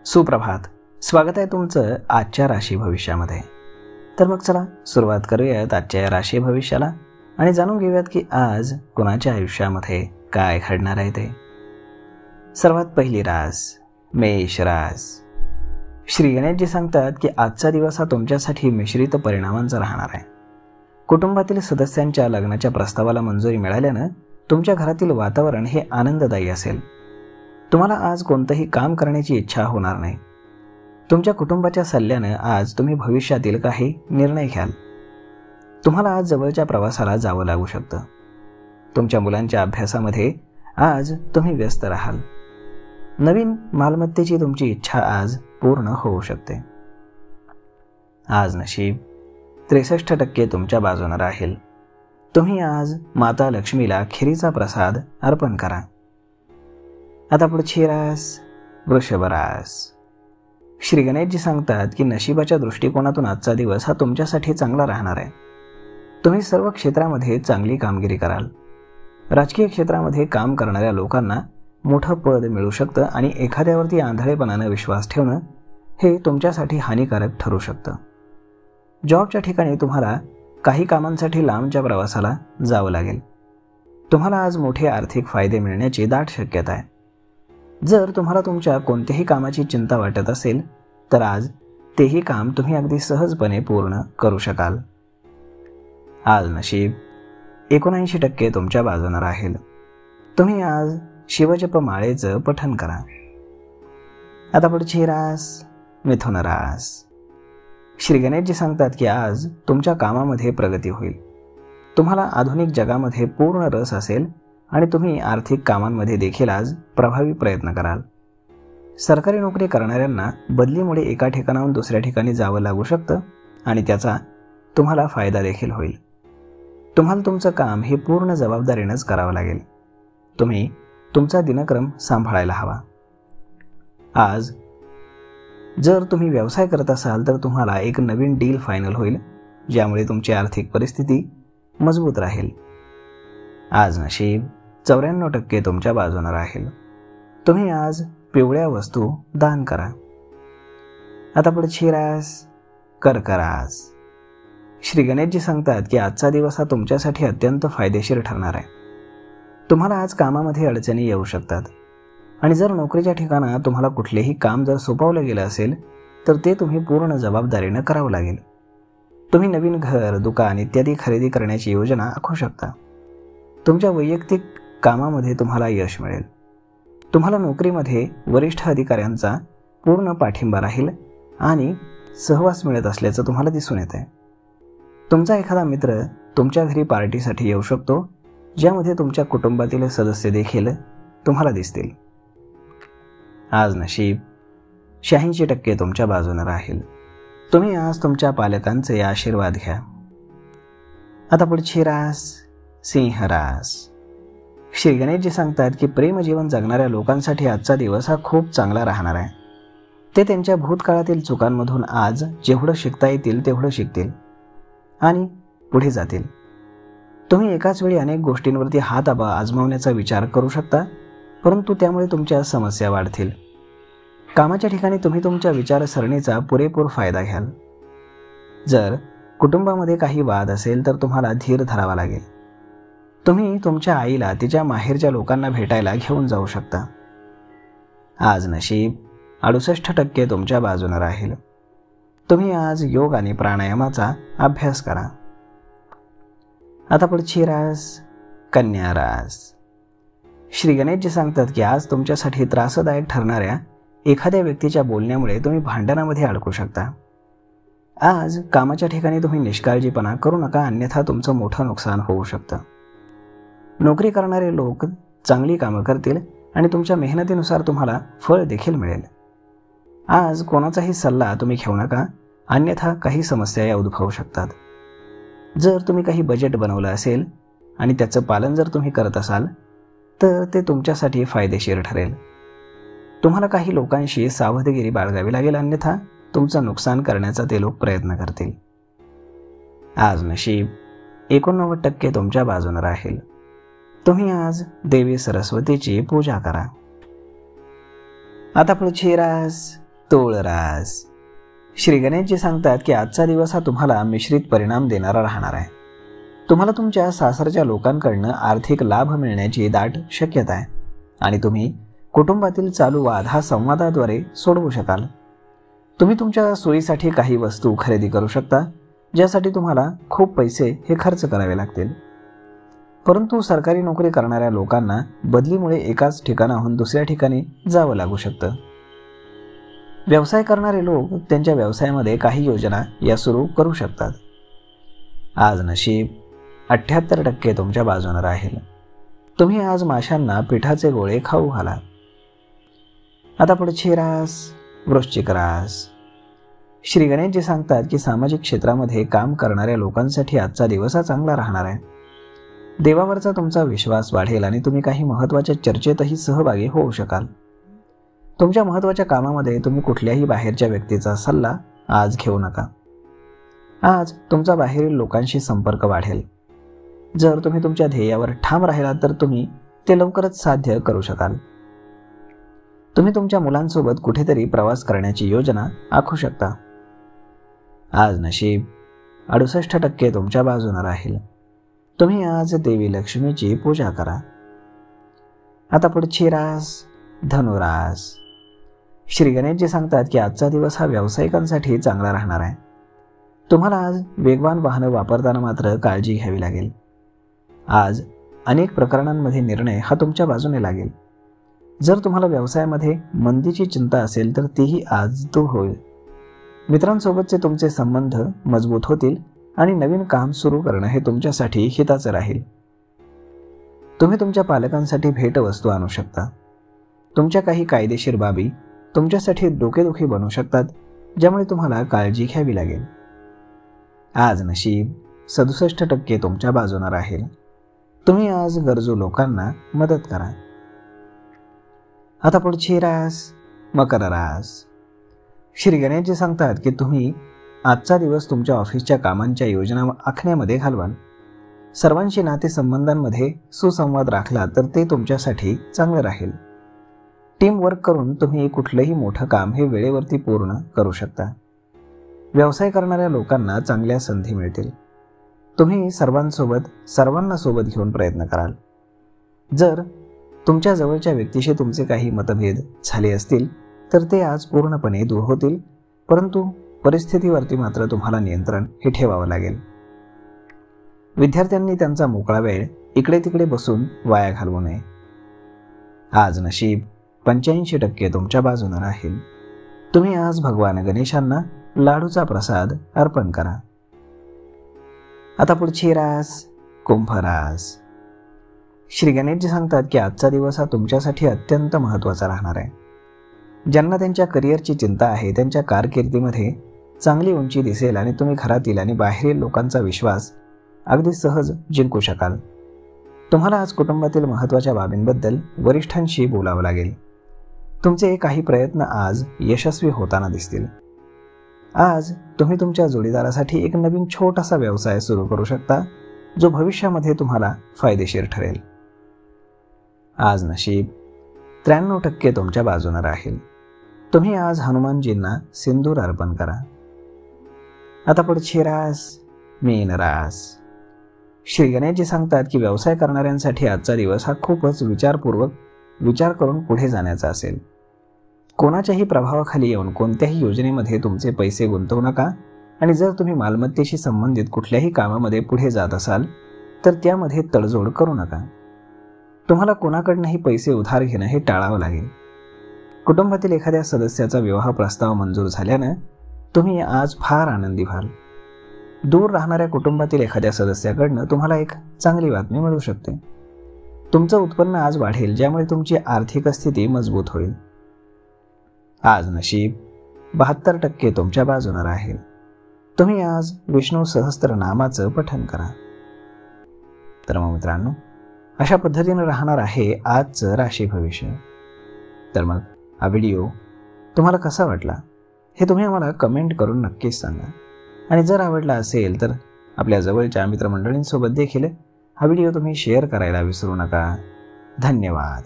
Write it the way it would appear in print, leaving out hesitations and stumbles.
सुप्रभात. स्वागत आहे तुमचं आजच्या राशी भविष्यामध्ये. तर मग चला सुरुवात करूयात आजच्या या राशी भविष्याला आणि जाणून घेऊयात की आज कुणाच्या आयुष्यामध्ये काय घडणार आहे ते. सर्वात पहिली रास मेष रास. श्री गणेशजी सांगतात की आजचा दिवस हा तुमच्यासाठी मिश्रित परिणामांचा राहणार आहे. कुटुंबातील सदस्यांच्या लग्नाच्या प्रस्तावाला मंजुरी मिळाल्यानं तुमच्या घरातील वातावरण हे आनंददायी असेल. तुम्हाला आज कोणतंही काम करण्याची इच्छा होणार नाही. तुमच्या कुटुंबाच्या सल्ल्यानं आज तुम्ही भविष्यातील काही निर्णय घ्याल. तुम्हाला आज जवळच्या प्रवासाला जावं लागू शकतं. तुमच्या मुलांच्या अभ्यासामध्ये आज तुम्ही व्यस्त राहाल. नवीन मालमत्तेची तुमची इच्छा आज पूर्ण होऊ शकते. आज नशीब 63% तुमच्या बाजूने राहील. तुम्ही आज माता लक्ष्मीला खिरीचा प्रसाद अर्पण करा. आता पुढची रास वृषभ रास. श्री गणेशजी सांगतात की नशिबाच्या दृष्टिकोनातून आजचा दिवस हा तुमच्यासाठी चांगला राहणार आहे. तुम्ही सर्व क्षेत्रामध्ये चांगली कामगिरी कराल. राजकीय क्षेत्रामध्ये काम करणाऱ्या लोकांना मोठं पद मिळू शकतं आणि एखाद्यावरती आंधळेपणानं विश्वास ठेवणं हे तुमच्यासाठी हानिकारक ठरू शकतं. जॉबच्या ठिकाणी तुम्हाला काही कामांसाठी लांबच्या प्रवासाला जावं लागेल. तुम्हाला आज मोठे आर्थिक फायदे मिळण्याची दाट शक्यता आहे. जर तुम्हाला तुमच्या कोणत्याही कामाची चिंता वाटत असेल तर आज तेही काम तुम्ही अगदी सहजपणे पूर्ण करू शकाल. आज नशीब 79% तुमच्या बाजूने राहील. तुम्ही आज शिवजप माळेचं पठण करा. आता पुढची रास मिथुन रास. श्री गणेशजी सांगतात की आज तुमच्या कामामध्ये प्रगती होईल. तुम्हाला आधुनिक जगामध्ये पूर्ण रस असेल आणि तुम्ही आर्थिक कामांमध्ये देखील आज प्रभावी प्रयत्न कराल. सरकारी नोकरी करणाऱ्यांना बदलीमुळे एका ठिकाणाहून दुसऱ्या ठिकाणी जावं लागू शकतं आणि त्याचा तुम्हाला फायदा देखील होईल. तुम्हाला तुमचं काम हे पूर्ण जबाबदारीनंच करावं लागेल. तुम्ही तुमचा दिनक्रम सांभाळायला हवा. आज जर तुम्ही व्यवसाय करत असाल तर तुम्हाला एक नवीन डील फायनल होईल, ज्यामुळे तुमची आर्थिक परिस्थिती मजबूत राहील. आज नशीब 94% तुमच्या बाजूने राहील. तुम्ही आज पिवळ्या वस्तू दान करा. आता पुढची रास कर्क रास. श्री गणेशजी सांगतात की आजचा दिवस हा तुमच्यासाठी अत्यंत फायदेशीर ठरणार आहे. तुम्हाला आज कामामध्ये अडचणी येऊ शकतात आणि जर नोकरीच्या ठिकाणी तुम्हाला कुठलेही काम जर सोपवलं गेलं असेल तर ते तुम्ही पूर्ण जबाबदारीनं करावं लागेल. तुम्ही नवीन घर, दुकान इत्यादी खरेदी करण्याची योजना आखू शकता. तुमच्या वैयक्तिक कामामध्ये तुम्हाला यश मिळेल. तुम्हाला नोकरीमध्ये वरिष्ठ अधिकाऱ्यांचा पूर्ण पाठिंबा राहील आणि सहवास मिळत असल्याचं तुम्हाला दिसून येत आहे. तुमचा एखादा मित्र तुमच्या घरी पार्टीसाठी येऊ शकतो, ज्यामध्ये तुमच्या कुटुंबातील सदस्य देखील तुम्हाला दिसतील. आज नशीब 86% तुमच्या बाजूने राहील. तुम्ही आज तुमच्या पालकांचे आशीर्वाद घ्या. आता पुढची रास सिंह रास. श्री गणेशजी सांगतात की प्रेमजीवन जगणाऱ्या लोकांसाठी आजचा दिवस हा खूप चांगला राहणार आहे. ते त्यांच्या भूतकाळातील चुकांमधून आज जेवढं शिकता येतील तेवढं शिकतील आणि पुढे जातील. तुम्ही एकाच वेळी अनेक गोष्टींवरती हात आजमावण्याचा विचार करू शकता, परंतु त्यामुळे तुमच्या समस्या वाढतील. कामाच्या ठिकाणी तुम्ही तुमच्या विचारसरणीचा पुरेपूर फायदा घ्याल. जर कुटुंबामध्ये काही वाद असेल तर तुम्हाला धीर धरावा लागेल. तुम्ही तुमच्या आईला तिच्या माहेरच्या लोकांना भेटायला घेऊन जाऊ शकता. आज नशीब 68% तुमच्या बाजूने राहील. तुम्ही आज योग आणि प्राणायामाचा अभ्यास करा. आता पुढची रास कन्या रास. श्री गणेशजी सांगतात की आज तुमच्यासाठी त्रासदायक ठरणाऱ्या एखाद्या व्यक्तीच्या बोलण्यामुळे तुम्ही भांडणामध्ये अडकू शकता. आज कामाच्या ठिकाणी तुम्ही निष्काळजीपणा करू नका, अन्यथा तुमचं मोठं नुकसान होऊ शकतं. नोकरी करणारे लोक चांगली कामं करतील आणि तुमच्या मेहनतीनुसार तुम्हाला फळ देखील मिळेल. आज कोणाचाही सल्ला तुम्ही घेऊ नका, अन्यथा काही समस्या या उद्भवू शकतात. जर तुम्ही काही बजेट बनवलं असेल आणि त्याचं पालन जर तुम्ही करत असाल तर ते तुमच्यासाठी फायदेशीर ठरेल. तुम्हाला काही लोकांशी सावधगिरी बाळगावी लागेल, अन्यथा तुमचं नुकसान करण्याचा ते लोक प्रयत्न करतील. आज नशीब 89% तुमच्या बाजूने राहील. तुम्ही आज देवी सरस्वतीची पूजा करा. आता पुढची रास तूळरास. श्री गणेशजी सांगतात की आजचा दिवस हा तुम्हाला मिश्रित परिणाम देणारा राहणार आहे. तुम्हाला तुमच्या सासरच्या लोकांकडनं आर्थिक लाभ मिळण्याची दाट शक्यता आहे आणि तुम्ही कुटुंबातील चालू वाद हा संवादाद्वारे सोडवू शकाल. तुम्ही तुमच्या सोयीसाठी काही वस्तू खरेदी करू शकता, ज्यासाठी तुम्हाला खूप पैसे हे खर्च करावे लागतील. परंतु सरकारी नोकरी करणाऱ्या लोकांना बदलीमुळे एकाच ठिकाणाहून दुसऱ्या ठिकाणी जावं लागू शकतं. व्यवसाय करणारे लोक त्यांच्या व्यवसायामध्ये काही योजना या सुरू करू शकतात. आज नशीब 78% तुमच्या बाजूने राहील. तुम्ही आज माशांना पिठाचे गोळे खाऊ घाला. आता पुढची रास वृश्चिक रास. श्री गणेशजी सांगतात की सामाजिक क्षेत्रामध्ये काम करणाऱ्या लोकांसाठी आजचा दिवस हा चांगला राहणार आहे. देवावरचा तुमचा विश्वास वाढेल आणि तुम्ही काही महत्त्वाच्या चर्चेतही सहभागी होऊ शकाल. तुमच्या महत्त्वाच्या कामामध्ये तुम्ही कुठल्याही बाहेरच्या व्यक्तीचा सल्ला आज घेऊ नका. आज तुमचा बाहेरील लोकांशी संपर्क वाढेल. जर तुम्ही तुमच्या ध्येयावर ठाम राहिलात तर तुम्ही ते लवकरच साध्य करू शकाल. तुम्ही तुमच्या मुलांसोबत कुठेतरी प्रवास करण्याची योजना आखू शकता. आज नशीब 68% तुमच्या बाजूने राहील. तुम्ही आज देवी लक्ष्मीची पूजा करा. आता पुढची रास धनुरास. श्री गणेशजी सांगतात की आजचा दिवस हा व्यावसायिकांसाठी चांगला राहणार आहे. तुम्हाला आज वेगवान वाहनं वापरताना मात्र काळजी घ्यावी लागेल. आज अनेक प्रकरणांमध्ये निर्णय हा तुमच्या बाजूने लागेल. जर तुम्हाला व्यवसायामध्ये मंदीची चिंता असेल तर तीही आज दूर होईल. मित्रांसोबतचे तुमचे संबंध मजबूत होतील आणि नवीन काम सुरू करणं हे तुमच्यासाठी हिताचं राहील. तुम्ही तुमच्या पालकांसाठी भेटवस्तू आणू शकता. तुमच्या काही कायदेशीर बाबी तुमच्यासाठी डोकेदुखी बनू शकतात, ज्यामुळे तुम्हाला काळजी घ्यावी लागेल. आज नशीब 67% तुमच्या बाजूने राहील. तुम्ही आज गरजू लोकांना मदत करा. आता पुढची रास मकर रास. श्री गणेशजी सांगतात की तुम्ही आजचा दिवस तुमच्या ऑफिसच्या कामांच्या योजना आखण्यामध्ये घालवाल. सर्वांशी नातेसंबंधांमध्ये सुसंवाद राखला तर ते तुमच्यासाठी चांगलं राहील. टीम वर्क करून तुम्ही कुठलंही मोठं काम हे वेळेवरती पूर्ण करू शकता. व्यवसाय करणाऱ्या लोकांना चांगल्या संधी मिळतील. तुम्ही सर्वांना सोबत घेऊन प्रयत्न कराल. जर तुमच्या जवळच्या व्यक्तीशी तुमचे काही मतभेद झाले असतील तर ते आज पूर्णपणे दूर होतील, परंतु परिस्थितीवरती मात्र तुम्हाला नियंत्रण हे ठेवावं लागेल. विद्यार्थ्यांनी त्यांचा मोकळा वेळ इकडे तिकडे बसून वाया घालवू नये. आज नशीब 85% तुमच्या बाजूने राहील. तुम्ही आज भगवान गणेशांना लाडूचा प्रसाद अर्पण करा. आता पुढची रास कुंभ रास. श्री गणेशजी सांगतात की आजचा दिवस हा तुमच्यासाठी अत्यंत महत्त्वाचा राहणार आहे. ज्यांना त्यांच्या करिअरची चिंता आहे त्यांच्या कारकिर्दीमध्ये चांगली उंची दिसेल आणि तुम्ही घरातील आणि बाहेरील लोकांचा विश्वास अगदी सहज जिंकू शकाल. तुम्हाला आज कुटुंबातील महत्त्वाच्या बाबींबद्दल वरिष्ठांशी बोलावं लागेल. तुमचे काही प्रयत्न आज यशस्वी होताना दिसतील. आज तुम्ही तुमच्या जोडीदारासाठी एक नवीन छोटासा व्यवसाय सुरू करू शकता, जो भविष्यामध्ये तुम्हाला फायदेशीर ठरेल. आज नशीब 93% तुमच्या बाजूने राहील. तुम्ही आज हनुमानजींना सिंदूर अर्पण करा. आता पुढची रास मीन रास. श्री गणेशजी सांगतात की व्यवसाय करणाऱ्यांसाठी आजचा दिवस हा खूपच विचार करून पुढे जाण्याचा असेल. कोणाच्याही प्रभावाखाली येऊन कोणत्याही योजनेमध्ये तुमचे पैसे गुंतवू नका आणि जर तुम्ही मालमत्तेशी संबंधित कुठल्याही कामामध्ये पुढे जात असाल तर त्यामध्ये तडजोड करू नका. तुम्हाला कोणाकडनंही पैसे उधार घेणं हे टाळावं लागेल. कुटुंबातील एखाद्या सदस्याचा विवाह प्रस्ताव मंजूर झाल्यानं तुम्ही आज फार आनंदी व्हाल. दूर राहणाऱ्या कुटुंबातील एखाद्या सदस्याकडनं तुम्हाला एक चांगली बातमी मिळू शकते. तुमचं उत्पन्न आज वाढेल, ज्यामुळे तुमची आर्थिक स्थिती मजबूत होईल. आज नशीब 72% तुमच्या बाजूने राहील. तुम्ही आज विष्णू सहस्त्रनामाचं पठण करा. तर मग मित्रांनो, अशा पद्धतीने राहणार आहे आजचं राशी भविष्य. तर मग हा व्हिडिओ तुम्हाला कसा वाटला हे तुम्ही आम्हाला कमेंट करून नक्कीच सांगा. आणि जर आवडला असेल तर आपल्या जवळच्या मित्रमंडळींसोबत देखील हा व्हिडिओ तुम्ही शेअर करायला विसरू नका. धन्यवाद.